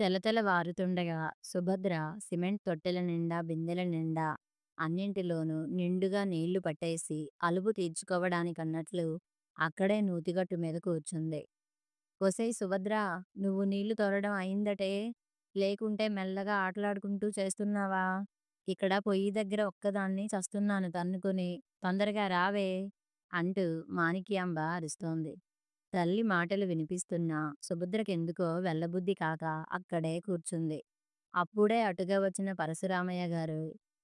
తెలతెలవారుతుండగా Subhadra cement తొట్టెల నిండా బిందెల నిండా అన్నింటిలోనూ నిండుగా నీళ్లు పట్టేసి అలుపు తీర్చుకోవడానికన్నట్లు అక్కడే నూతిగట్టు మీద కూర్చుంది. ఒసేయ్ సుభద్ర, నువ్వు నీళ్లు తోడడం అయిందటే, లేకుంటే మెల్లగా ఆటలాడుకుంటూ చేస్తున్నావా? ఇక్కడ పొయ్యి దగ్గర ఒక్కదాన్ని చస్తున్నాను తన్నుకొని, తొందరగా రావే అంటూ మాణిక్యాంబ అరుస్తోంది. తల్లి మాటలు వినిపిస్తున్నా సుభద్రకెందుకో వెళ్ళబుద్ధి కాక అక్కడే కూర్చుంది. అప్పుడే అటుగా వచ్చిన పరశురామయ్య గారు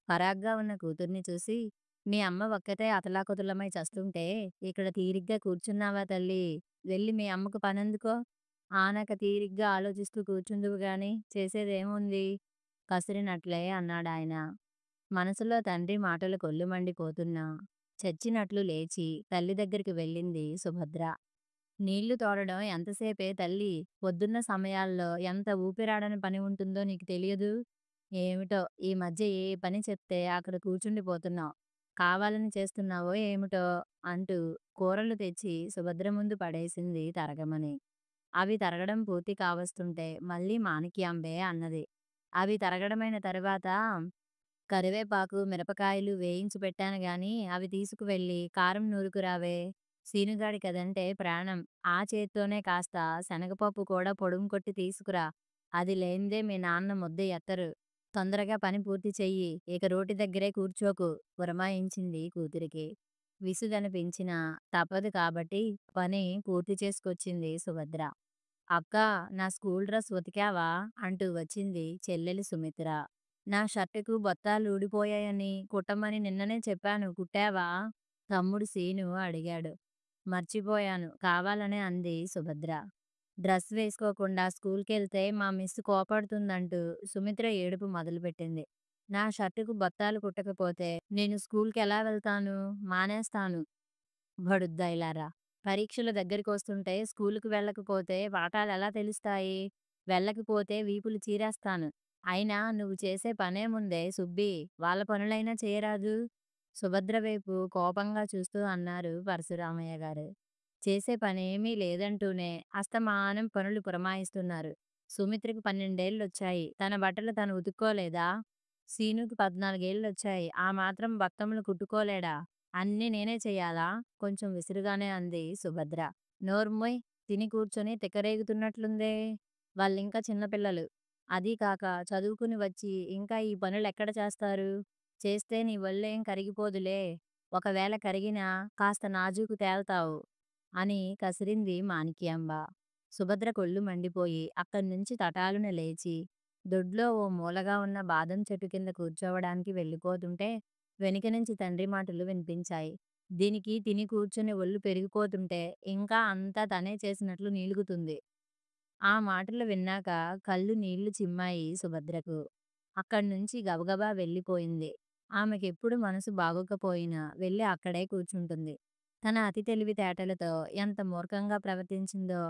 పరాగ్గా ఉన్న కూతుర్ని చూసి, మీ అమ్మ ఒక్కతే అతలాకుతలమై చస్తుంటే ఇక్కడ తీరిగ్గా కూర్చున్నావా తల్లి? వెళ్ళి మీ అమ్మకు పనందుకో. ఆనక తీరిగ్గా ఆలోచిస్తూ కూర్చుందువు గాని చేసేదేముంది? కసిరినట్లే అన్నాడాయన. మనసులో తండ్రి మాటలు కొల్లుమండిపోతున్నా చచ్చినట్లు లేచి తల్లి దగ్గరికి వెళ్ళింది సుభద్ర. నీళ్లు తోడడం ఎంతసేపే తల్లీ, పొద్దున్న సమయాల్లో ఎంత ఊపిరాడని పని ఉంటుందో నీకు తెలియదు. ఏమిటో ఈ మధ్య ఏ పని చెప్తే అక్కడ కూర్చుండిపోతున్నావు. కావాలని చేస్తున్నావో ఏమిటో అంటూ కూరలు తెచ్చి సుభద్ర ముందు పడేసింది తరగమని. అవి తరగడం పూర్తి కావస్తుంటే మళ్ళీ మాణిక్యాంబే అన్నది. అవి తరగడమైన తరువాత కరివేపాకు, మిరపకాయలు వేయించి పెట్టాను గాని అవి తీసుకువెళ్ళి కారం నూరుకురావే. సీనుగాడి కదంటే ప్రాణం. ఆ చేత్తోనే కాస్త శనగపప్పు కూడా పొడుం కొట్టి తీసుకురా. అది లేనిదే మీ నాన్న ముద్ద ఎత్తరు. తొందరగా పని పూర్తి చెయ్యి. ఇక రోటి దగ్గరే కూర్చోకు పురమాయించింది కూతురికి. విసుగనిపించినా తప్పదు కాబట్టి పని పూర్తి చేసుకొచ్చింది సుభద్ర. అక్కా, నా స్కూల్ డ్రెస్ ఉతికావా అంటూ వచ్చింది చెల్లెలు సుమిత్ర. నా షర్టుకు బొత్తాలు ఊడిపోయాయని కుట్టమని నిన్ననే చెప్పాను, కుట్టావా? తమ్ముడు శీను అడిగాడు. మర్చిపోయాను కావాలనే అంది సుభద్ర. డ్రెస్ వేసుకోకుండా స్కూల్కెళ్తే మా మిస్ కోపడుతుందంటూ సుమిత్ర ఏడుపు మొదలుపెట్టింది. నా షర్టుకు బొత్తాలు కుట్టకపోతే నేను స్కూల్కెలా వెళ్తాను? మానేస్తాను. బడుద్దాయిలారా! పరీక్షలు దగ్గరికొస్తుంటే స్కూలుకు వెళ్ళకపోతే పాఠాలెలా తెలుస్తాయి? వెళ్ళకపోతే వీపులు చీరేస్తాను. అయినా నువ్వు చేసే పనేముందే సుబ్బీ! వాళ్ళ పనులైనా చేయరాదూ? సుభద్ర వైపు కోపంగా చూస్తూ అన్నారు పరశురామయ్య గారు. చేసే పనేమీ లేదంటూనే అస్తమానం పనులు పురమాయిస్తున్నారు. సుమిత్రకు 12 తన బట్టలు తను ఉతుక్కోలేదా? శీనుకి 14 ఆ మాత్రం బట్టములు కుట్టుకోలేడా? అన్నీ నేనే చెయ్యాలా? కొంచెం విసురుగానే అంది సుభద్ర. నోర్మోయ్, తిని కూర్చొని తిక్కరేగుతున్నట్లుందే. వాళ్ళింకా చిన్నపిల్లలు. అదీ కాక చదువుకుని వచ్చి ఇంకా ఈ పనులెక్కడ చేస్తారు? చేస్తే నీ ఒళ్ళేం కరిగిపోదులే. ఒకవేళ కరిగినా కాస్త నాజూకు తేల్తావు అని కసిరింది మాణిక్యాంబ. సుభద్ర కొళ్ళు మండిపోయి అక్కడ్నుంచి తటాలున లేచి దొడ్లో ఓ మూలగా ఉన్న బాదం చెట్టు కింద కూర్చోవడానికి వెళ్ళిపోతుంటే వెనుక నుంచి తండ్రి మాటలు వినిపించాయి. దీనికి తిని కూర్చుని ఒళ్ళు పెరిగిపోతుంటే ఇంకా అంతా తనే చేసినట్లు నీలుగుతుంది. ఆ మాటలు విన్నాక కళ్ళు నీళ్లు చిమ్మాయి సుభద్రకు. అక్కడ్నుంచి గబగబా వెళ్ళిపోయింది. ఆమెకెప్పుడు మనసు బాగోకపోయినా వెళ్ళి అక్కడే కూర్చుంటుంది. తన అతి తెలివితేటలతో ఎంత మూర్ఖంగా ప్రవర్తించిందో,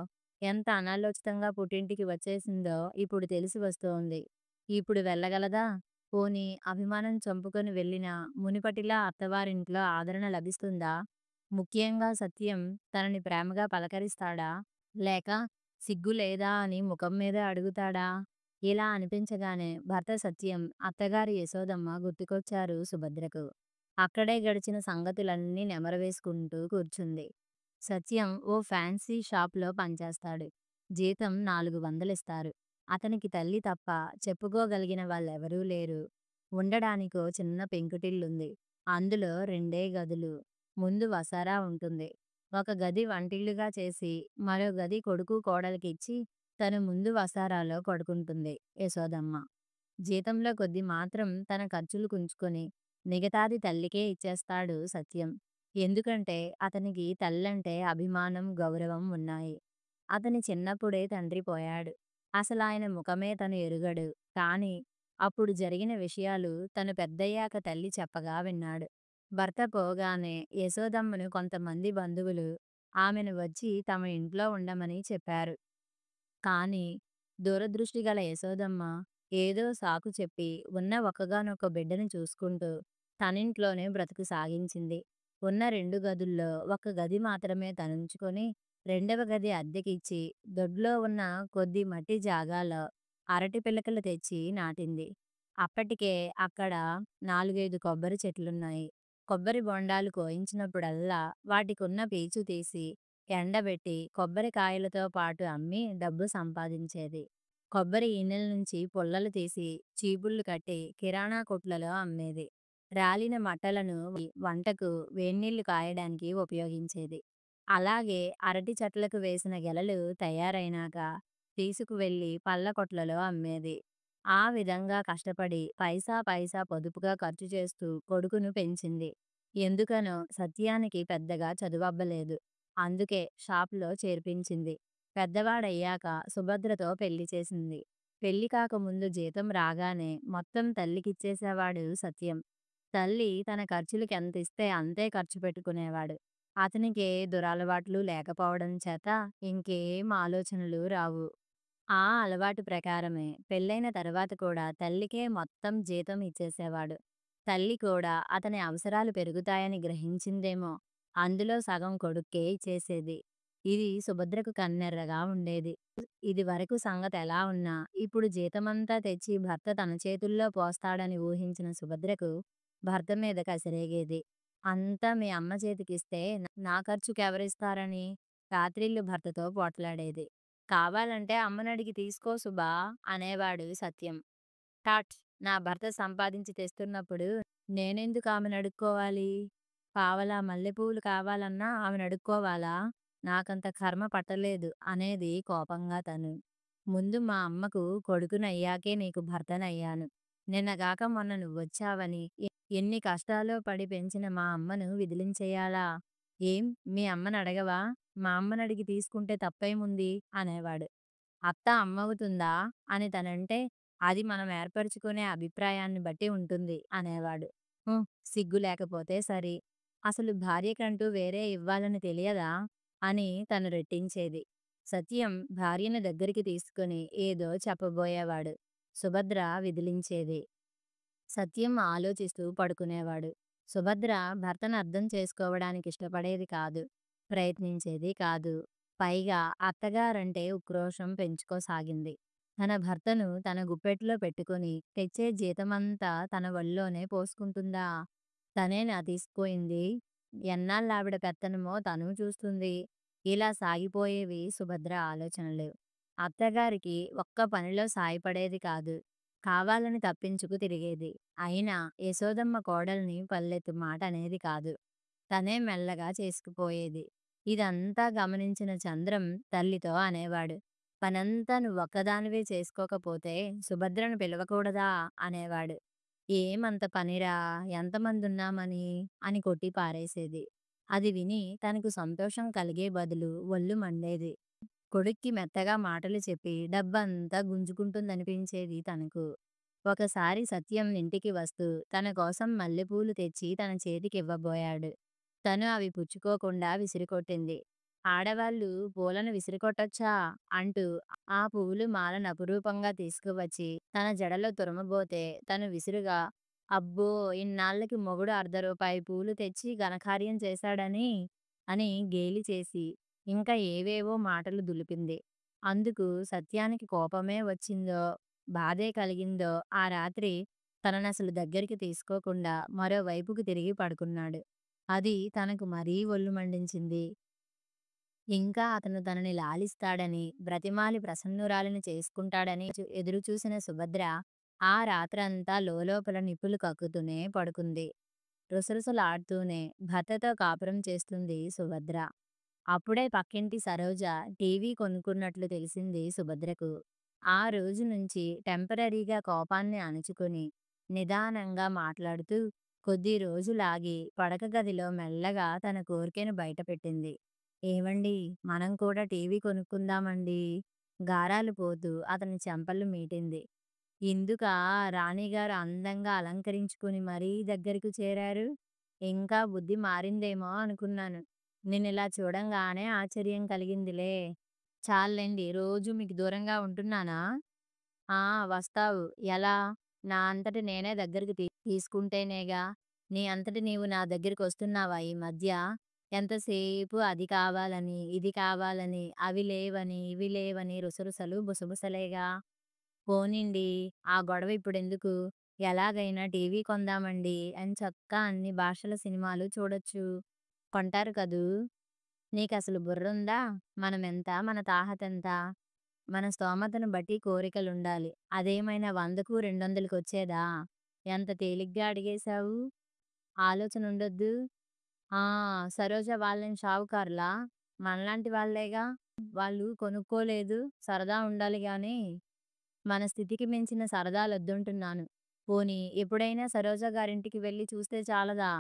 ఎంత అనాలోచితంగా పుట్టింటికి వచ్చేసిందో ఇప్పుడు తెలిసి వస్తోంది. ఇప్పుడు వెళ్ళగలదా? పోనీ అభిమానం చంపుకొని వెళ్ళినా మునుపటిలా అత్తవారింట్లో ఆదరణ లభిస్తుందా? ముఖ్యంగా సత్యం తనని ప్రేమగా పలకరిస్తాడా? లేక సిగ్గు లేదా అని ముఖం మీదే అడుగుతాడా? ఇలా అనిపించగానే భర్త సత్యం, అత్తగారి యశోదమ్మ గుర్తుకొచ్చారు సుభద్రకు. అక్కడే గడిచిన సంగతులన్నీ నెమరవేసుకుంటూ కూర్చుంది. సత్యం ఓ ఫ్యాన్సీ షాప్‌లో పనిచేస్తాడు. జీతం 400 ఇస్తారు. అతనికి తల్లి తప్ప చెప్పుకోగలిగిన వాళ్ళెవరూ లేరు. ఉండడానికో చిన్న పెంకుటిల్లుంది. అందులో 2 గదులు. ముందు వసారా ఉంటుంది. ఒక గది వంటిల్లుగా చేసి మరో గది కొడుకు కోడలికిచ్చి తను ముందు వసారాలో పడుకుంటుంది యశోదమ్మ. జీతంలో కొద్ది మాత్రం తన ఖర్చులు కుంచుకొని మిగతాది తల్లికే ఇచ్చేస్తాడు సత్యం. ఎందుకంటే అతనికి తల్లంటే అభిమానం, గౌరవం ఉన్నాయి. అతని చిన్నప్పుడే తండ్రి పోయాడు. అసలాయన ముఖమే తను ఎరుగడు. కానీ అప్పుడు జరిగిన విషయాలు తను పెద్దయ్యాక తల్లి చెప్పగా విన్నాడు. భర్త పోగానే యశోదమ్మను కొంతమంది బంధువులు ఆమెను వచ్చి తమ ఇంట్లో ఉండమని చెప్పారు. కానీ దూరదృష్టి గల యశోదమ్మ ఏదో సాకు చెప్పి ఉన్న ఒక్కగానొక్క బిడ్డను చూసుకుంటూ తనింట్లోనే బ్రతుకు సాగించింది. ఉన్న 2 గదుల్లో ఒక గది మాత్రమే తనుంచుకొని రెండవ గది అద్దెకిచ్చి దొడ్లో ఉన్న కొద్ది మట్టి జాగాలో అరటి పిలకలు తెచ్చి నాటింది. అప్పటికే అక్కడ 4, 5 కొబ్బరి చెట్లున్నాయి. కొబ్బరి బొండాలు కోయించినప్పుడల్లా వాటికున్న పీచు తీసి, ఎండబెట్టి కొబ్బరికాయలతో పాటు అమ్మి డబ్బు సంపాదించేది. కొబ్బరి ఈనెల నుంచి పుల్లలు తీసి, చీపుళ్ళు కట్టి కిరాణా కొట్లలో అమ్మేది. రాలిన మట్టలను వంటకు వేన్నీళ్లు కాయడానికి ఉపయోగించేది. అలాగే అరటి చెట్లకు వేసిన గెలలు తయారైనాక తీసుకువెళ్ళి పళ్ళ కొట్లలో అమ్మేది. ఆ విధంగా కష్టపడి పైసా పైసా పొదుపుగా ఖర్చు చేస్తూ కొడుకును పెంచింది. ఎందుకనో సత్యానికి పెద్దగా చదువబ్బలేదు. అందుకే షాపులో చేర్పించింది. పెద్దవాడయ్యాక సుభద్రతో పెళ్లి చేసింది. పెళ్లి కాకముందు జీతం రాగానే మొత్తం తల్లికిచ్చేసేవాడు సత్యం. తల్లి తన ఖర్చులకెంతిస్తే అంతే ఖర్చు పెట్టుకునేవాడు. అతనికే దురలవాట్లు లేకపోవడం చేత ఇంకేం ఆలోచనలు రావు. ఆ అలవాటు ప్రకారమే పెళ్ళైన తర్వాత కూడా తల్లికే మొత్తం జీతం ఇచ్చేసేవాడు. తల్లి కూడా అతని అవసరాలు పెరుగుతాయని గ్రహించిందేమో, అందులో సగం కొడుక్కే ఇచ్చేసేది. ఇది సుభద్రకు కన్నెర్రగా ఉండేది. ఇదివరకు సంగతెలా ఉన్నా, ఇప్పుడు జీతమంతా తెచ్చి భర్త తన చేతుల్లో పోస్తాడని ఊహించిన సుభద్రకు భర్త మీద కసిరేగేది. అంతా మీ అమ్మ చేతికిస్తే నా ఖర్చుకెవరిస్తారని రాత్రిళ్ళు భర్తతో పోట్లాడేది. కావాలంటే అమ్మనడిగి తీసుకో సుభా అనేవాడు సత్యం. టాట్! నా భర్త సంపాదించి తెస్తున్నప్పుడు నేనెందుకు ఆమెనడుక్కోవాలి? పావలా మల్లెపూలు కావాలన్నా ఆమెనడుక్కోవాలా? నాకంత కర్మ పట్టలేదు అనేది కోపంగా తను. ముందు మా అమ్మకు కొడుకునయ్యాకే నీకు భర్తనయ్యాను. నిన్నగాక మొన్న నువ్వొచ్చావని ఎన్ని కష్టాలో పడి పెంచిన మా అమ్మను విదిలించెయ్యాలా? ఏం మీ అమ్మనడగవా? మా అమ్మనడిగి తీసుకుంటే తప్పేముంది? అనేవాడు. అత్త అమ్మవుతుందా అని తనంటే, అది మనం ఏర్పరచుకునే అభిప్రాయాన్ని బట్టి ఉంటుంది అనేవాడు. సిగ్గు లేకపోతే సరి. అసలు భార్యకంటూ వేరే ఇవ్వాలని తెలియదా? అని తను రెట్టించేది. సత్యం భార్యను దగ్గరికి తీసుకుని ఏదో చెప్పబోయేవాడు. సుభద్ర విదిలించేది. సత్యం ఆలోచిస్తూ పడుకునేవాడు. సుభద్ర భర్తను అర్థం చేసుకోవడానికి ఇష్టపడేది కాదు. ప్రయత్నించేది కాదు. పైగా అత్తగారంటే ఉక్రోషం పెంచుకోసాగింది. తన భర్తను తన గుప్పెట్లో పెట్టుకుని తెచ్చే జీతమంతా తన ఒళ్ళోనే పోసుకుంటుందా? తనేనా తీసుకుపోయింది? ఎన్నాళ్ళావిడ పెత్తనమో తనూ చూస్తుంది. ఇలా సాగిపోయేవి సుభద్ర ఆలోచనలు. అత్తగారికి ఒక్క పనిలో సాయపడేది కాదు. కావాలని తప్పించుకు తిరిగేది. అయినా యశోదమ్మ కోడల్ని పల్లెత్తు మాట అనేది కాదు. తనే మెల్లగా చేసుకుపోయేది. ఇదంతా గమనించిన చంద్రం తల్లితో అనేవాడు. పనంతా నువ్వొక్కదానివే చేసుకోకపోతే సుభద్రను పిలవకూడదా అనేవాడు. ఏమంత పనిరా, ఎంతమందున్నామని అని కొట్టి పారేసేది. అది విని తనకు సంతోషం కలిగే బదులు ఒళ్ళు మండేది. కొడుక్కి మెత్తగా మాటలు చెప్పి డబ్బంతా గుంజుకుంటుందనిపించేది తనకు. ఒకసారి సత్యం ఇంటికి వస్తూ తన కోసం మల్లెపూలు తెచ్చి తన చేతికివ్వబోయాడు. తను అవి పుచ్చుకోకుండా విసిరికొట్టింది. ఆడవాళ్ళు పూలను విసిరికొట్టొచ్చా అంటూ ఆ పువ్వులు మాలను అపురూపంగా తీసుకువచ్చి తన జడలో తురమబోతే తను విసురుగా, అబ్బో! ఇన్నాళ్ళకి మొగుడు రూ. 1 పూలు తెచ్చి ఘనకార్యం చేశాడని అని గేలి చేసి ఇంకా ఏవేవో మాటలు దులిపింది. అందుకు సత్యానికి కోపమే వచ్చిందో, బాధే కలిగిందో ఆ రాత్రి తననసలు దగ్గరికి తీసుకోకుండా మరో వైపుకు తిరిగి పడుకున్నాడు. అది తనకు మరీ ఒళ్ళు మండించింది. ఇంకా అతను తనని లాలిస్తాడని, బ్రతిమాలి ప్రసన్నురాలిని చేసుకుంటాడని ఎదురుచూసిన సుభద్ర ఆ రాత్రంతా లోలోపల నిప్పులు కక్కుతూనే పడుకుంది. రుసరుసలాడుతూనే భర్తతో కాపురం చేస్తుంది సుభద్ర. అప్పుడే పక్కింటి సరోజ టీవీ కొనుక్కున్నట్లు తెలిసింది సుభద్రకు. ఆ రోజు నుంచి టెంపరరీగా కోపాన్ని అణుచుకుని, నిదానంగా మాట్లాడుతూ కొద్ది రోజులాగి పడక గదిలో మెల్లగా తన కోర్కెను బయటపెట్టింది. ఏవండీ! మనం కూడా టీవీ కొనుక్కుందామండీ! గారాలు పోతూ అతని చెంపలు మీటింది. ఇందుకా రాణిగారు అందంగా అలంకరించుకుని మరీ దగ్గరకు చేరారు? ఇంకా బుద్ధి మారిందేమో అనుకున్నాను. నిన్నిలా చూడంగానే ఆశ్చర్యం కలిగిందిలే. చాల్లేండి రోజూ మీకు దూరంగా ఉంటున్నానా? ఆ! వస్తావు. ఎలా? నా అంతట నేనే దగ్గరికి తీసుకుంటేనేగా. నీ అంతట నీవు నా దగ్గరికొస్తున్నావా ఈ మధ్య? ఎంతసేపు అది కావాలని, ఇది కావాలని, అవి లేవని, ఇవి లేవని రుసరుసలు, బుసబుసలేగా. పోనీండి. ఆ గొడవ ఇప్పుడెందుకు? ఎలాగైనా టీవీ కొందామండి అని చక్కా అన్ని భాషల సినిమాలు చూడొచ్చు. కొంటారు కదూ! నీకసలు బుర్రుందా? మనమెంత? మన తాహతెంత? మన స్తోమతను బట్టి కోరికలుండాలి. అదేమైనా 100కు, 200కొచ్చేదా? ఎంత తేలిగ్గా అడిగేశావు. ఆలోచనుండొద్దూ? ఆ! సరోజ వాళ్ళేం షావుకారులా? మనలాంటి వాళ్ళేగా! వాళ్ళు కొనుక్కోలేదు. సరదా ఉండాలి గానీ మన స్థితికి మించిన సరదాలొద్దంటున్నాను. పోనీ ఎప్పుడైనా సరోజ గారింటికి వెళ్లి చూస్తే చాలదా?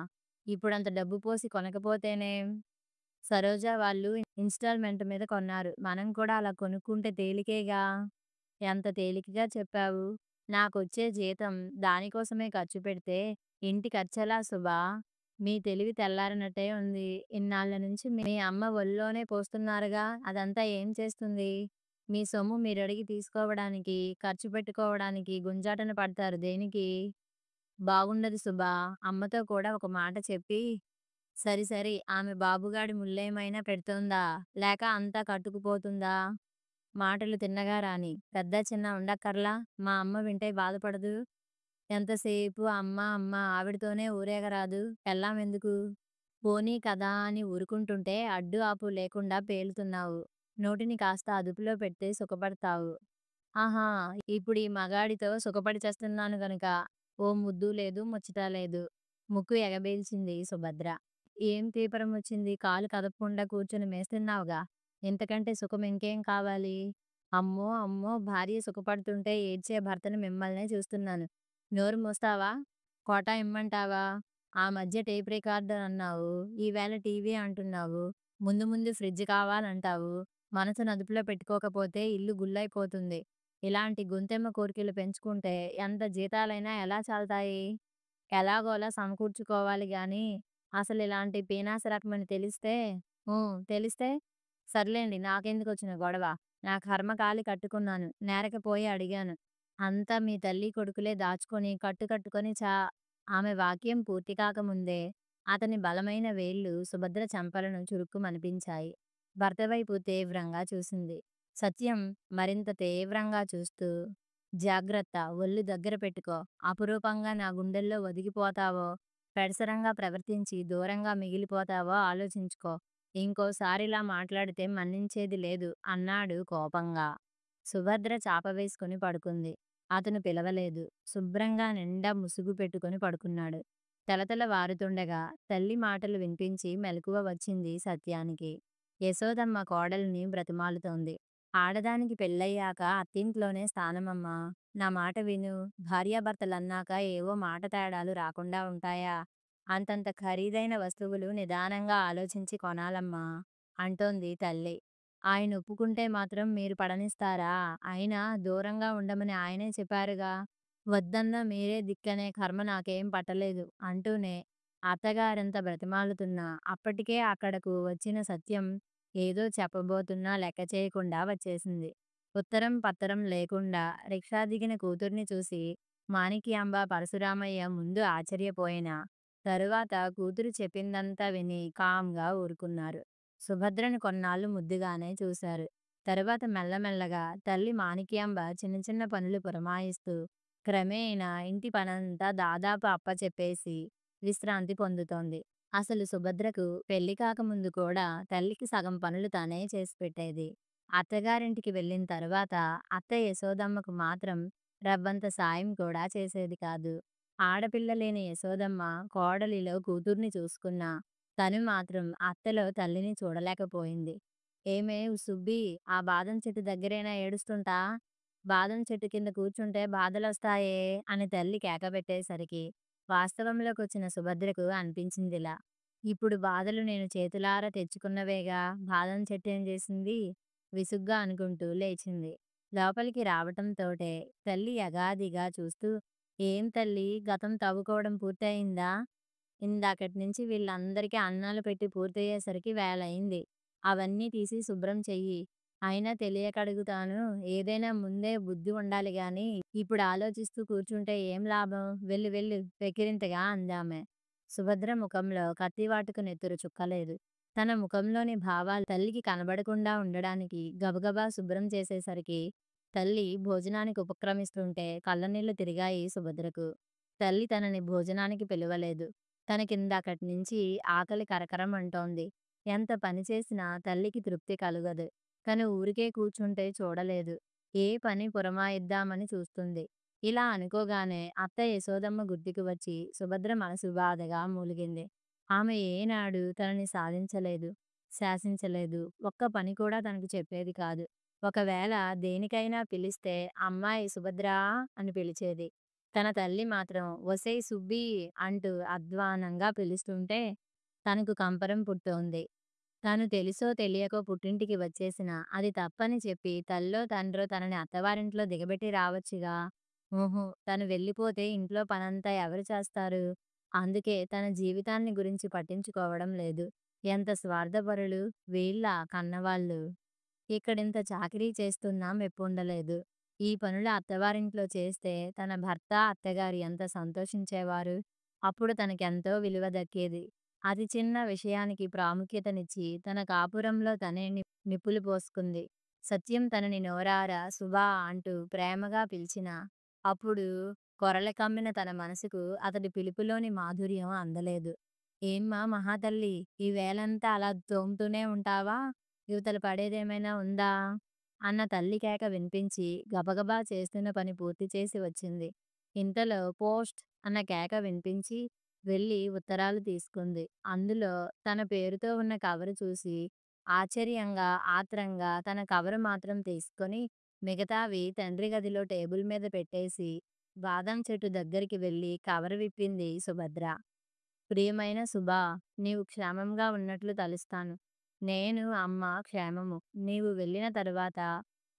ఇప్పుడంత డబ్బు పోసి కొనకపోతేనేం? సరోజ వాళ్ళు ఇన్‌స్టాల్‌మెంట్ మీద కొన్నారు. మనం కూడా అలా కొనుక్కుంటే తేలికేగా! ఎంత తేలికగా చెప్పావు. నాకొచ్చే జీతం దానికోసమే ఖర్చు పెడితే ఇంటి ఖర్చెలా సుమా? మీ తెలివి తెల్లారినట్టే ఉంది. ఇన్నాళ్ళ నుంచి మీ అమ్మ ఒళ్ళోనే పోస్తున్నారుగా అదంతా ఏం చేస్తుంది? మీ సొమ్ము మీరడిగి తీసుకోవడానికి, ఖర్చు పెట్టుకోవడానికి గుంజాటన పడతారు దేనికి? బాగుండదు సుబ్బా! అమ్మతో కూడా ఒక మాట చెప్పి సరి సరి ఆమె బాబుగాడి ముల్లేమైనా పెడుతోందా? లేక అంతా కట్టుకుపోతుందా? మాటలు తిన్నగా రాని. పెద్ద చిన్న ఉండక్కర్లా? మా అమ్మ వింటే బాధపడదు. ఎంతసేపు అమ్మ అమ్మ ఆవిడతోనే ఊరేగరాదు. పెళ్ళామెందుకు? పోనీ కదా అని ఊరుకుంటుంటే అడ్డు ఆపు లేకుండా పేలుతున్నావు. నోటిని కాస్త అదుపులో పెడితే సుఖపడతావు. ఆహా! ఇప్పుడీ మగాడితో సుఖపడి చస్తున్నాను గనుక. ఓ ముద్దు లేదు, ముచ్చట లేదు. ముక్కు ఎగబేల్చింది సుభద్ర. ఏం తీపరమొచ్చింది? కాలు కదపకుండా కూర్చొని మేస్తున్నావుగా. ఇంతకంటే సుఖం ఇంకేం కావాలి? అమ్మో! అమ్మో! భార్య సుఖపడుతుంటే ఏడ్చే భర్తని మిమ్మల్నే చూస్తున్నాను. నోరు మూస్తావా? కోటా ఇమ్మంటావా? ఆ మధ్య టేప్ రికార్డర్ అన్నావు. ఈవేళ టీవీ అంటున్నావు. ముందు ముందు ఫ్రిడ్జ్ కావాలంటావు. మనసును అదుపులో పెట్టుకోకపోతే ఇల్లు గుల్లైపోతుంది. ఇలాంటి గొంతెమ్మ కోర్కెలు పెంచుకుంటే ఎంత జీతాలైనా ఎలా చాలుతాయి? ఎలాగోలా సమకూర్చుకోవాలి గానీ, అసలిలాంటి పీనాసి రకమని తెలిస్తే తెలిస్తే? సర్లేండి నాకెందుకొచ్చిన గొడవ? నా కర్మ కాలి కట్టుకున్నాను. నేరకపోయి అడిగాను. అంతా మీ తల్లి కొడుకులే దాచుకొని కట్టుకొని ఆమె వాక్యం పూర్తి కాకముందే అతని బలమైన వేళ్ళు సుభద్ర చెంపలను చురుక్కుమనిపించాయి. భర్త వైపు తీవ్రంగా చూసింది. సత్యం మరింత తీవ్రంగా చూస్తూ జాగ్రత్త. ఒళ్ళు దగ్గర పెట్టుకో. అపురూపంగా నా గుండెల్లో ఒదిగిపోతావో, పెడసరంగా ప్రవర్తించి దూరంగా మిగిలిపోతావో ఆలోచించుకో. ఇంకోసారిలా మాట్లాడితే మన్నించేది లేదు అన్నాడు కోపంగా. సుభద్ర చాప వేసుకుని పడుకుంది. అతను పిలవలేదు. శుభ్రంగా నిండా ముసుగు పెట్టుకుని పడుకున్నాడు. తెలతెల వారుతుండగా తల్లి మాటలు వినిపించి మెలకువ వచ్చింది సత్యానికి. యశోదమ్మ కోడలిని బ్రతిమాలుతోంది. ఆడదానికి పెళ్ళయ్యాక అత్తింట్లోనే స్థానమమ్మా. నా మాట విను. భార్యాభర్తలన్నాక ఏవో మాట తేడాలు రాకుండా ఉంటాయా? అంతంత ఖరీదైన వస్తువులు నిదానంగా ఆలోచించి కొనాలమ్మా అంటోంది తల్లి. ఆయన ఒప్పుకుంటే మాత్రం మీరు పడనిస్తారా? అయినా దూరంగా ఉండమని ఆయనే చెప్పారుగా. వద్దన్నా మీరే దిక్కనే కర్మ నాకేం పట్టలేదు అంటూనే అత్తగారెంత బ్రతిమాలుతున్నా అప్పటికే అక్కడకు వచ్చిన సత్యం ఏదో చెప్పబోతున్నా లెక్క చేయకుండా వచ్చేసింది. ఉత్తరం పత్తరం లేకుండా రిక్షా దిగిన కూతుర్ని చూసి మాణిక్యాంబ పరశురామయ్య ముందు ఆశ్చర్యపోయినా తరువాత కూతురు చెప్పిందంతా విని కామ్‌గా ఊరుకున్నారు. సుభద్రను కొన్నాళ్ళు ముద్దుగానే చూశారు. తరువాత మెల్లమెల్లగా తల్లి మాణిక్యాంబ చిన్న చిన్న పనులు పురమాయిస్తూ క్రమేణా ఇంటి పనంతా దాదాపు అప్పచెప్పేసి విశ్రాంతి పొందుతోంది. అసలు సుభద్రకు పెళ్లి కాకముందు కూడా తల్లికి సగం పనులు తనే చేసి పెట్టేది. అత్తగారింటికి వెళ్ళిన తరువాత అత్త యశోదమ్మకు మాత్రం రవ్వంత సాయం కూడా చేసేది కాదు. ఆడపిల్ల లేని యశోదమ్మ కోడలిలో కూతుర్ని చూసుకున్నా తను మాత్రం అత్తలో తల్లిని చూడలేకపోయింది. ఏమే సుబ్బి, ఆ బాదం చెట్టు దగ్గరేనా ఏడుస్తుంటా? బాదం చెట్టు కింద కూర్చుంటే బాధలొస్తాయే అని తల్లి కేకబెట్టేసరికి వాస్తవంలోకొచ్చిన సుభద్రకు అనిపించిందిలా. ఇప్పుడు బాధలు నేను చేతులారా తెచ్చుకున్నవేగా, బాదం చెట్టేం చేసింది? విసుగ్గా అనుకుంటూ లేచింది. లోపలికి రావటంతోటే తల్లి యగాదిగా చూస్తూ ఏం తల్లీ, గతం తవ్వుకోవడం పూర్తయిందా? ఇందాకటి నుంచి వీళ్ళందరికీ అన్నాలు పెట్టి పూర్తయ్యేసరికి వేళయింది. అవన్నీ తీసి శుభ్రం చెయ్యి. అయినా తెలియకడుగుతాను. ఏదైనా ముందే బుద్ధి ఉండాలి గాని, ఇప్పుడు ఆలోచిస్తూ కూర్చుంటే ఏం లాభం? వెళ్ళు వెళ్ళు వెక్కిరింతగా అందామె. సుభద్ర ముఖంలో కత్తివాటుకు నెత్తురు చుక్కలేదు. తన ముఖంలోని భావాలు తల్లికి కనబడకుండా ఉండడానికి గబగబా శుభ్రం చేసేసరికి తల్లి భోజనానికి ఉపక్రమిస్తుంటే కళ్ళనీళ్లు తిరిగాయి సుభద్రకు. తల్లి తనని భోజనానికి పిలవలేదు. తనకిందాకటి నుంచి ఆకలి కరకరమంటోంది. ఎంత పని చేసినా తల్లికి తృప్తి కలుగదు. తను ఊరికే కూర్చుంటే చూడలేదు. ఏ పని పురమాయిద్దామని చూస్తుంది. ఇలా అనుకోగానే అత్త యశోదమ్మ గుర్తుకు వచ్చి సుభద్ర మనసు బాధగా మూలిగింది. ఆమె ఏనాడు తనని సాధించలేదు, శాసించలేదు. ఒక్క పని కూడా తనకు చెప్పేది కాదు. ఒకవేళ దేనికైనా పిలిస్తే అమ్మాయి సుభద్రా అని పిలిచేది. తన తల్లి మాత్రం ఒసేయ్ సుబ్బీ అంటూ అధ్వానంగా పిలుస్తుంటే తనకు కంపరం పుట్టోంది. తాను తెలుసో తెలియకో పుట్టింటికి వచ్చేసినా అది తప్పని చెప్పి తల్లో తండ్రో తనని అత్తవారింట్లో దిగబెట్టి రావచ్చుగా. ఊహు, తను వెళ్ళిపోతే ఇంట్లో పనంతా ఎవరు చేస్తారు? అందుకే తన జీవితాన్ని గురించి పట్టించుకోవడం లేదు. ఎంత స్వార్థపరులు వీళ్ళ కన్నవాళ్ళు. ఇక్కడింత చాకిరీ చేస్తున్నా మెప్పుండలేదు. ఈ పనులు అత్తవారింట్లో చేస్తే తన భర్త, అత్తగారు ఎంత సంతోషించేవారు. అప్పుడు తనకెంతో విలువ దక్కేది. అతి చిన్న విషయానికి ప్రాముఖ్యతనిచ్చి తన కాపురంలో తనే నిప్పులు పోసుకుంది. సత్యం తనని నోరారా సుభా అంటూ ప్రేమగా పిలిచినా అప్పుడు కొరల కమ్మిన తన మనసుకు అతడి పిలుపులోని మాధుర్యం అందలేదు. ఏమ్మా మహాతల్లి, ఈ వేళంతా అలా తోముతూనే ఉంటావా? ఇవతల పడేదేమైనా ఉందా? అన్న తల్లి కేక వినిపించి గబగబా చేస్తున్న పని పూర్తి చేసి వచ్చింది. ఇంతలో పోస్ట్ అన్న కేక వినిపించి వెళ్ళి ఉత్తరాలు తీసుకుంది. అందులో తన పేరుతో ఉన్న కవరు చూసి ఆశ్చర్యంగా, ఆత్రంగా తన కవరు మాత్రం తీసుకొని మిగతావి తండ్రి గదిలో టేబుల్ మీద పెట్టేసి బాదం చెట్టు దగ్గరికి వెళ్ళి కవరు విప్పింది సుభద్ర. ప్రియమైన సుభా, నీవు క్షేమంగా ఉన్నట్లు తలుస్తాను. నేను, అమ్మ క్షేమము. నీవు వెళ్ళిన తరువాత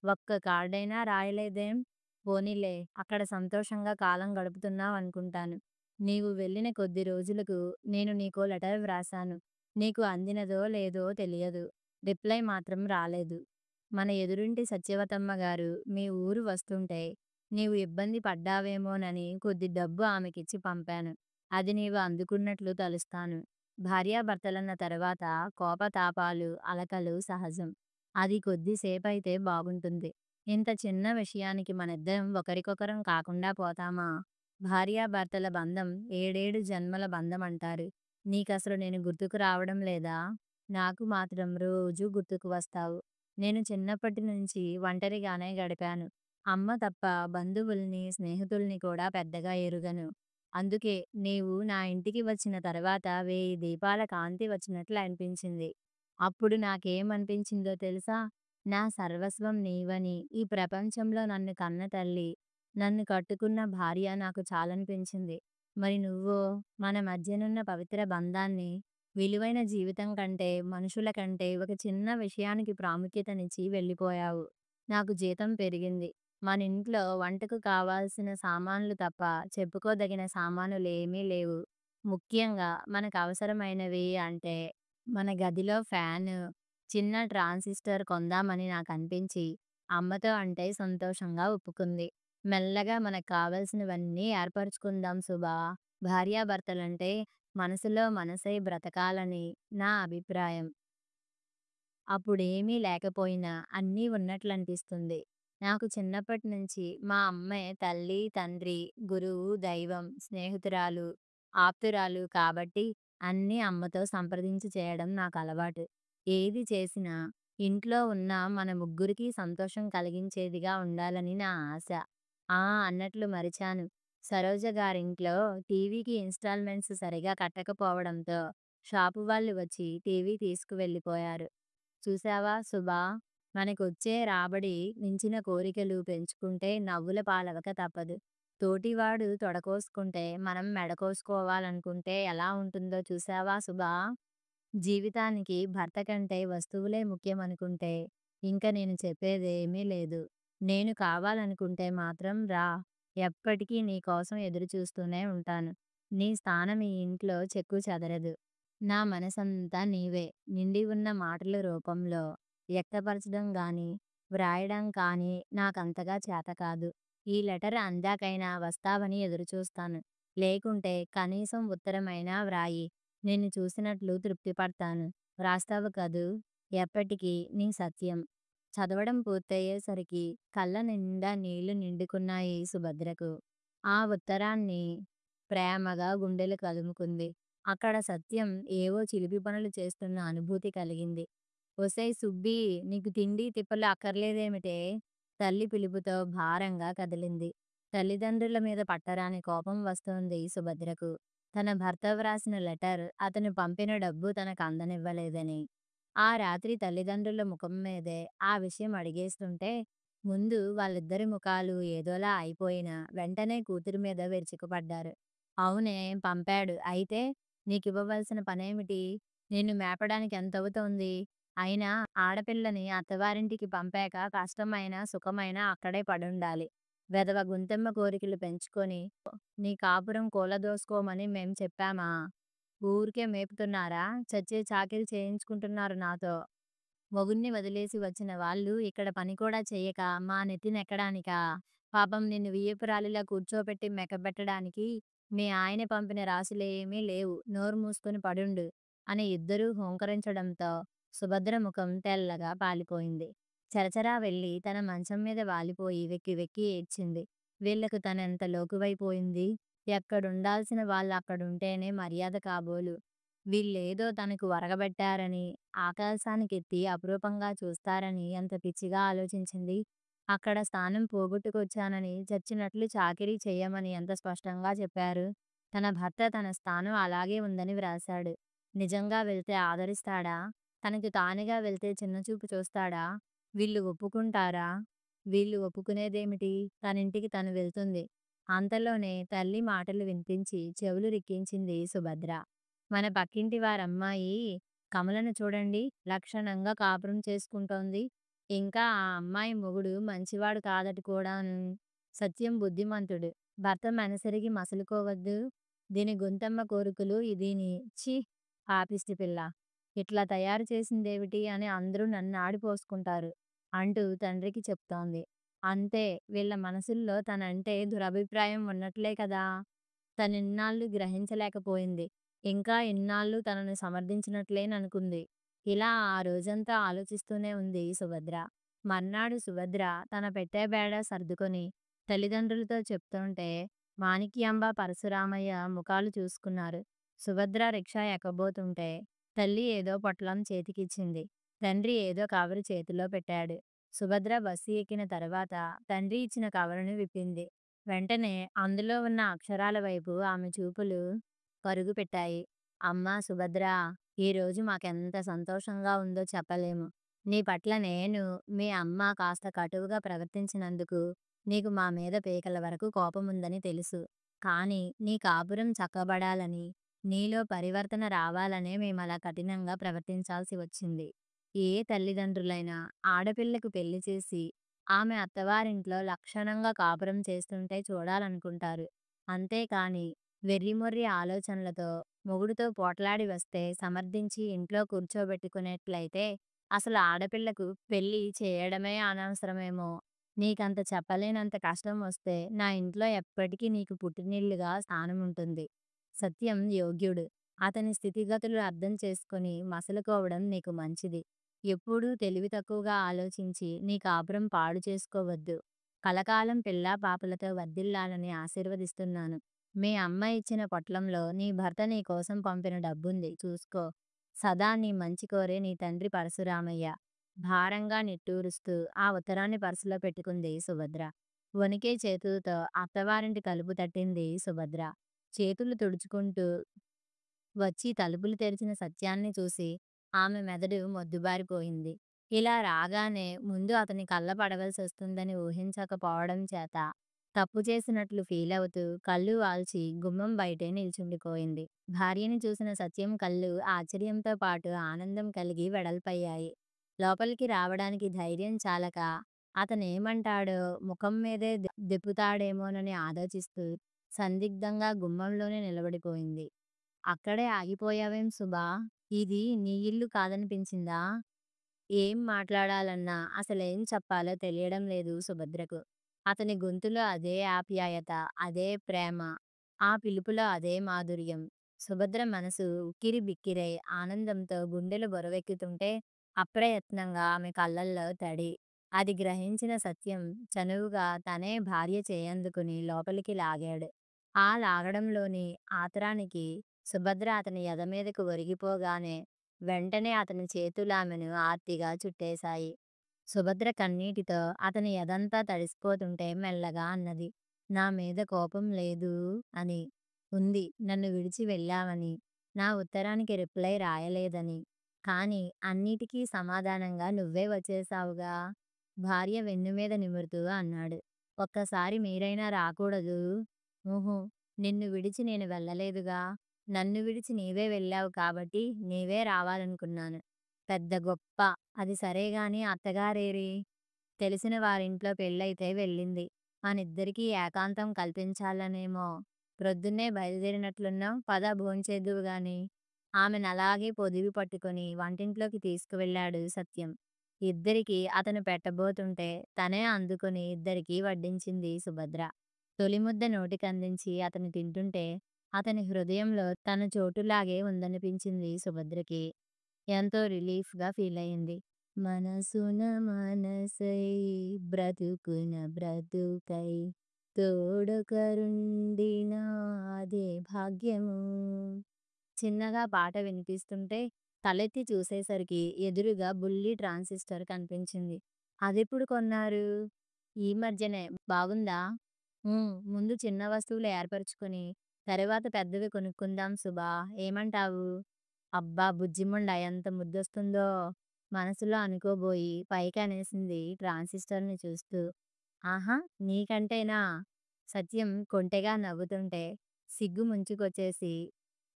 ఒక్క కార్డైనా రాయలేదేం? పోనీలే, అక్కడ సంతోషంగా కాలం గడుపుతున్నావనుకుంటాను. నీవు వెళ్ళిన కొద్ది రోజులకు నేను నీకో లెటర్ వ్రాసాను. నీకు అందినదో లేదో తెలియదు. రిప్లై మాత్రం రాలేదు. మన ఎదురింటి సత్యవతమ్మ గారు మీ ఊరు వస్తుంటే నీవు ఇబ్బంది పడ్డావేమోనని కొద్ది డబ్బు ఆమెకిచ్చి పంపాను. అది నీవు అందుకున్నట్లు తలుస్తాను. భార్యాభర్తలన్న తర్వాత కోపతాపాలు, అలకలు సహజం. అది కొద్దిసేపైతే బాగుంటుంది. ఇంత చిన్న విషయానికి మనిద్దరం ఒకరికొకరం కాకుండా పోతామా? భార్యాభర్తల బంధం ఏడేడు జన్మల బంధమంటారు. నీకసలు నేను గుర్తుకు రావడం లేదా? నాకు మాత్రం రోజూ గుర్తుకు వస్తావు. నేను చిన్నప్పటి నుంచి ఒంటరిగానే గడిపాను. అమ్మ తప్ప బంధువుల్ని, స్నేహితుల్ని కూడా పెద్దగా ఎరుగను. అందుకే నీవు నా ఇంటికి వచ్చిన తర్వాత 1000 దీపాల కాంతి వచ్చినట్లు అనిపించింది. అప్పుడు నాకేమనిపించిందో తెలుసా? నా సర్వస్వం నీవని, ఈ ప్రపంచంలో నన్ను కన్న తల్లి, నన్ను కట్టుకున్న భార్య నాకు చాలనిపించింది. మరి నువ్వో? మన మధ్యనున్న పవిత్ర బంధాన్ని, విలువైన జీవితం కంటే, మనుషుల కంటే ఒక చిన్న విషయానికి ప్రాముఖ్యతనిచ్చి వెళ్ళిపోయావు. నాకు జీతం పెరిగింది. మనింట్లో వంటకు కావాల్సిన సామాన్లు తప్ప చెప్పుకోదగిన సామానులేమీ లేవు. ముఖ్యంగా మనకవసరమైనవి అంటే మన గదిలో ఫ్యాను, చిన్న ట్రాన్సిస్టర్ కొందామని నాకనిపించి అమ్మతో అంటే సంతోషంగా ఒప్పుకుంది. మెల్లగా మనకు కావాల్సినవన్నీ ఏర్పరచుకుందాం సుభా. భార్యాభర్తలంటే మనసులో మనసై బ్రతకాలని నా అభిప్రాయం. అప్పుడేమీ లేకపోయినా అన్నీ ఉన్నట్లనిపిస్తుంది. నాకు చిన్నప్పటి నుంచి మా అమ్మే తల్లి, తండ్రి, గురువు, దైవం, స్నేహితురాలు, ఆప్తురాలు కాబట్టి అన్నీ అమ్మతో సంప్రదించి చేయడం నాకలవాటు. ఏది చేసినా ఇంట్లో ఉన్న మన ముగ్గురికి సంతోషం కలిగించేదిగా ఉండాలని నా ఆశ. అన్నట్లు మరిచాను. సరోజ గారింట్లో టీవీకి ఇన్‌స్టాల్‌మెంట్స్ సరిగా కట్టకపోవడంతో షాపు వాళ్ళు వచ్చి టీవీ తీసుకువెళ్ళిపోయారు. చూశావా సుభా! మనకొచ్చే రాబడి మించిన కోరికలు పెంచుకుంటే నవ్వుల పాలవక తప్పదు. తోటివాడు తొడకోసుకుంటే మనం మెడకోసుకోవాలనుకుంటే ఎలా ఉంటుందో చూశావా సుభా! జీవితానికి భర్త కంటే వస్తువులే ముఖ్యమనుకుంటే ఇంక నేను చెప్పేదేమీ లేదు. నేను కావాలనుకుంటే మాత్రం రా. ఎప్పటికీ నీ కోసం ఎదురుచూస్తూనే ఉంటాను. నీ స్థానం ఈ ఇంట్లో చెక్కు చెదరదు. నా మనసంతా నీవే. నిండి ఉన్న మాటల రూపంలో వ్యక్తపరచడం గానీ, వ్రాయడం కానీ నాకంతగా చేతకాదు. ఈ లెటర్ అందాకైనా వస్తావని ఎదురుచూస్తాను. లేకుంటే కనీసం ఉత్తరమైనా వ్రాయి. నిన్ను చూసినట్లు తృప్తి పడతాను. వ్రాస్తావు కదూ! ఎప్పటికీ నీ సత్యం. చదవడం పూర్తయ్యేసరికి కళ్ళ నిండా నీళ్లు నిండుకున్నాయి సుభద్రకు. ఆ ఉత్తరాన్ని ప్రేమగా గుండెలకు అదుముకుంది. అక్కడ సత్యం ఏవో చిలిపి పనులు చేస్తున్న అనుభూతి కలిగింది. ఒసేయ్ సుబ్బీ! నీకు తిండి తిప్పలు అక్కర్లేదేమిటే? తల్లి పిలుపుతో భారంగా కదిలింది. తల్లిదండ్రుల మీద పట్టరాని కోపం వస్తోంది సుభద్రకు. తన భర్త వ్రాసిన లెటర్, అతను పంపిన డబ్బు తనకు అందనివ్వలేదని. ఆ రాత్రి తల్లిదండ్రుల ముఖం మీదే ఆ విషయం అడిగేస్తుంటే, ముందు వాళ్ళిద్దరి ముఖాలు ఏదోలా అయిపోయినా, వెంటనే కూతురి మీద విరుచుకుపడ్డారు. అవునే పంపాడు. అయితే నీకివ్వవలసిన పనేమిటి? నిన్ను మేపడానికి ఎంతవుతోంది? అయినా ఆడపిల్లని అత్తవారింటికి పంపాక కష్టమైనా, సుఖమైనా అక్కడే పడుండాలి. వెధవ గుంతెమ్మ కోరికలు పెంచుకొని నీ కాపురం కూలదోసుకోమని మేం చెప్పామా? ఊరికే మేపుతున్నారా? చచ్చే చాకిరీ చేయించుకుంటున్నారు నాతో. మొగుణ్ణి వదిలేసి వచ్చిన వాళ్ళు ఇక్కడ పని కూడా చెయ్యక మా నెత్తినెక్కడానికా? పాపం నిన్ను వియ్యపురాలిలా కూర్చోపెట్టి మెకబెట్టడానికి మీ ఆయన పంపిన రాశులేమీ లేవు. నోరు మూసుకొని పడుండు అని ఇద్దరూ హూంకరించడంతో సుభద్ర ముఖం తెల్లగా పాలిపోయింది. చరచరా వెళ్ళి తన మంచం మీద వాలిపోయి వెక్కి వెక్కి ఏడ్చింది. వీళ్ళకు తనెంత లోకువైపోయింది. ఎక్కడుండాల్సిన వాళ్ళక్కడుంటేనే మర్యాద కాబోలు. వీళ్ళేదో తనకు ఒరగబెట్టారని, ఆకాశానికెత్తి అపురూపంగా చూస్తారని ఎంత పిచ్చిగా ఆలోచించింది. అక్కడ స్థానం పోగొట్టుకొచ్చానని చచ్చినట్లు చాకిరీ చెయ్యమని ఎంత స్పష్టంగా చెప్పారు. తన భర్త తన స్థానం అలాగే ఉందని వ్రాశాడు. నిజంగా వెళ్తే ఆదరిస్తాడా? తనకి తానుగా వెళ్తే చిన్నచూపు చూస్తాడా? వీళ్ళు ఒప్పుకుంటారా? వీళ్ళు ఒప్పుకునేదేమిటి? తనింటికి తను వెళ్తుంది. అంతలోనే తల్లి మాటలు వినిపించి చెవులు రిక్కించింది సుభద్ర. మన పక్కింటి వారమ్మాయి కమలను చూడండి, లక్షణంగా కాపురం చేసుకుంటోంది. ఇంకా ఆ అమ్మాయి మొగుడు మంచివాడు కాదట కూడాను. సత్యం బుద్ధిమంతుడు. భర్త మనసెరిగి మసలుకోవద్దు. దీని గొంతెమ్మ కోరికలు దీని ఛీ! పాపిష్టి పిల్ల. ఇట్లా తయారు చేసిందేమిటి అని అందరూ నన్నాడిపోసుకుంటారు అంటూ తండ్రికి చెప్తోంది. అంతే, వీళ్ళ మనసుల్లో తనంటే దురభిప్రాయం ఉన్నట్లే కదా! తనిన్నాళ్ళు గ్రహించలేకపోయింది. ఇంకా ఇన్నాళ్ళు తనను సమర్థించినట్లేననుకుంది. ఇలా ఆ రోజంతా ఆలోచిస్తూనే ఉంది సుభద్ర. మర్నాడు సుభద్ర తన పెట్టెబేడ సర్దుకొని తల్లిదండ్రులతో చెప్తుంటే మాణిక్యాంబ, పరశురామయ్య ముఖాలు చూసుకున్నారు. సుభద్ర రిక్షా ఎక్కబోతుంటే తల్లి ఏదో పొట్లం చేతికిచ్చింది. తండ్రి ఏదో కవరు చేతిలో పెట్టాడు. సుభద్ర బస్సు ఎక్కిన తర్వాత తండ్రి ఇచ్చిన కవరును విప్పింది. వెంటనే అందులో ఉన్న అక్షరాల వైపు ఆమె చూపులు పరుగు పెట్టాయి. అమ్మా సుభద్రా! ఈరోజు మాకెంత సంతోషంగా ఉందో చెప్పలేము. నీ పట్ల నేను, మీ అమ్మ కాస్త కటువుగా ప్రవర్తించినందుకు నీకు మా మీద పీకల వరకు కోపముందని తెలుసు. కానీ నీ కాపురం చక్కబడాలని, నీలో పరివర్తన రావాలనే మేమలా కఠినంగా ప్రవర్తించాల్సి వచ్చింది. ఏ తల్లిదండ్రులైనా ఆడపిల్లకు పెళ్లి చేసి ఆమె అత్తవారింట్లో లక్షణంగా కాపురం చేస్తుంటే చూడాలనుకుంటారు. అంతేకాని వెర్రిమొర్రి ఆలోచనలతో మొగుడుతో పోట్లాడి వస్తే సమర్థించి ఇంట్లో కూర్చోబెట్టుకునేట్లయితే అసలు ఆడపిల్లకు పెళ్లి చేయడమే అనవసరమేమో. నీకంత చెప్పలేనంత కష్టం వస్తే నా ఇంట్లో ఎప్పటికీ నీకు పుట్టినిల్లుగా స్థానముంటుంది. సత్యం యోగ్యుడు. అతని స్థితిగతులు అర్థం చేసుకొని మసలుకోవడం నీకు మంచిది. ఎప్పుడూ తెలివి తక్కువగా ఆలోచించి నీ కాపురం పాడు చేసుకోవద్దు. కలకాలం పిల్లా పాపలతో వర్ధిల్లాలని ఆశీర్వదిస్తున్నాను. మీ అమ్మ ఇచ్చిన పొట్లంలో నీ భర్త నీ కోసం పంపిన డబ్బుంది చూసుకో. సదా నీ మంచి కోరే నీ తండ్రి పరశురామయ్య. భారంగా నిట్టూరుస్తూ ఆ ఉత్తరాన్ని పర్సులో పెట్టుకుంది సుభద్ర. వణికే చేతులతో అత్తవారింటి తలుపు తట్టింది సుభద్ర. చేతులు తుడుచుకుంటూ వచ్చి తలుపులు తెరిచిన సత్యాన్ని చూసి ఆమె మెదడు మొద్దుబారిపోయింది. ఇలా రాగానే ముందు అతని కళ్ళ పడవలసొస్తుందని ఊహించకపోవడం చేత తప్పు చేసినట్లు ఫీలవుతూ కళ్ళు వాల్చి గుమ్మం బయటే నిల్చుండిపోయింది. భార్యని చూసిన సత్యం కళ్ళు ఆశ్చర్యంతో పాటు ఆనందం కలిగి వెడల్పయ్యాయి. లోపలికి రావడానికి ధైర్యం చాలక అతనేమంటాడో ముఖం మీదే దెప్పుతాడేమోనని ఆలోచిస్తూ సందిగ్ధంగా గుమ్మంలోనే నిలబడిపోయింది. అక్కడే ఆగిపోయావేం సుబా? ఇది నీ ఇల్లు కాదనిపించిందా? ఏం మాట్లాడాలన్నా, అసలేం చెప్పాలో తెలియడం లేదు సుభద్రకు. అతని గొంతులో అదే ఆప్యాయత, అదే ప్రేమ, ఆ పిలుపులో అదే మాధుర్యం. సుభద్ర మనసు ఉక్కిరి బిక్కిరై ఆనందంతో గుండెలు బరువెక్కుతుంటే అప్రయత్నంగా ఆమె కళ్ళల్లో తడి. అది గ్రహించిన సత్యం చనువుగా తనే భార్య చేయందుకుని లోపలికి లాగాడు. ఆ లాగడంలోని ఆత్రానికి సుభద్ర అతని ఎద మీదకు ఒరిగిపోగానే వెంటనే అతని చేతులామెను ఆర్తిగా చుట్టేశాయి. సుభద్ర కన్నీటితో అతని ఎదంతా తడిసిపోతుంటే మెల్లగా అన్నది. నా మీద కోపం లేదూ అని. ఉంది. నన్ను విడిచి వెళ్ళావని. నా ఉత్తరానికి రిప్లై రాయలేదని. కానీ అన్నిటికీ సమాధానంగా నువ్వే వచ్చేశావుగా. భార్య వెన్నుమీద నిమురుతూ అన్నాడు. ఒక్కసారి మీరైనా రాకూడదూ? ఊహూ. నిన్ను విడిచి నేను వెళ్ళలేదుగా. నన్ను విడిచి నీవే వెళ్ళావు కాబట్టి నీవే రావాలనుకున్నాను. పెద్ద గొప్ప. అది సరేగాని అత్తగారేరి? తెలిసిన వారింట్లో పెళ్ళైతే వెళ్ళింది. మనిద్దరికీ ఏకాంతం కల్పించాలనేమో. ప్రొద్దున్నే బయలుదేరినట్లున్నావు. పద భోంచేద్దువు గాని. ఆమెనలాగే పొదివి పట్టుకొని వంటింట్లోకి తీసుకువెళ్ళాడు సత్యం. ఇద్దరికీ అతను పెట్టబోతుంటే తనే అందుకొని ఇద్దరికీ వడ్డించింది సుభద్ర. తొలి ముద్ద నోటికందించి అతను తింటుంటే అతని హృదయంలో తన చోటులాగే ఉందనిపించింది సుభద్రకి. ఎంతో రిలీఫ్‌గా ఫీలయింది. మనసున మనసై బ్రతుకున బ్రతుకై తోడొకరుండిన అదే భాగ్యము. చిన్నగా పాట వినిపిస్తుంటే తలెత్తి చూసేసరికి ఎదురుగా బుల్లి ట్రాన్సిస్టర్ కనిపించింది. అదెప్పుడు కొన్నారు? ఈ మధ్యనే. బాగుందా? ముందు చిన్న వస్తువులు ఏర్పరచుకొని తరువాత పెద్దవి కొనుక్కుందాం సుభా. ఏమంటావు? అబ్బా బుజ్జిముండ ఎంత ముద్దొస్తుందో! మనసులో అనుకోబోయి పైకనేసింది ట్రాన్సిస్టర్‌ని చూస్తూ. ఆహా! నీకంటేనా? సత్యం కొంటెగా నవ్వుతుంటే సిగ్గు ముంచుకొచ్చేసి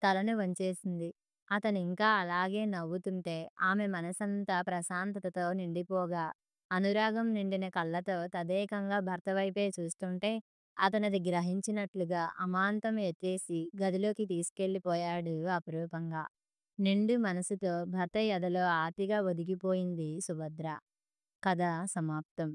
తలను వంచేసింది. అతనింకా అలాగే నవ్వుతుంటే ఆమె మనసంతా ప్రశాంతతతో నిండిపోగా, అనురాగం నిండిన కళ్ళతో తదేకంగా భర్త వైపే చూస్తుంటే అతనది గ్రహించినట్లుగా అమాంతం ఎత్తేసి గదిలోకి తీసుకెళ్ళిపోయాడు అపురూపంగా. నిండు మనసుతో భర్త ఎదలో ఆర్తిగా ఒదిగిపోయింది సుభద్ర. కథ సమాప్తం.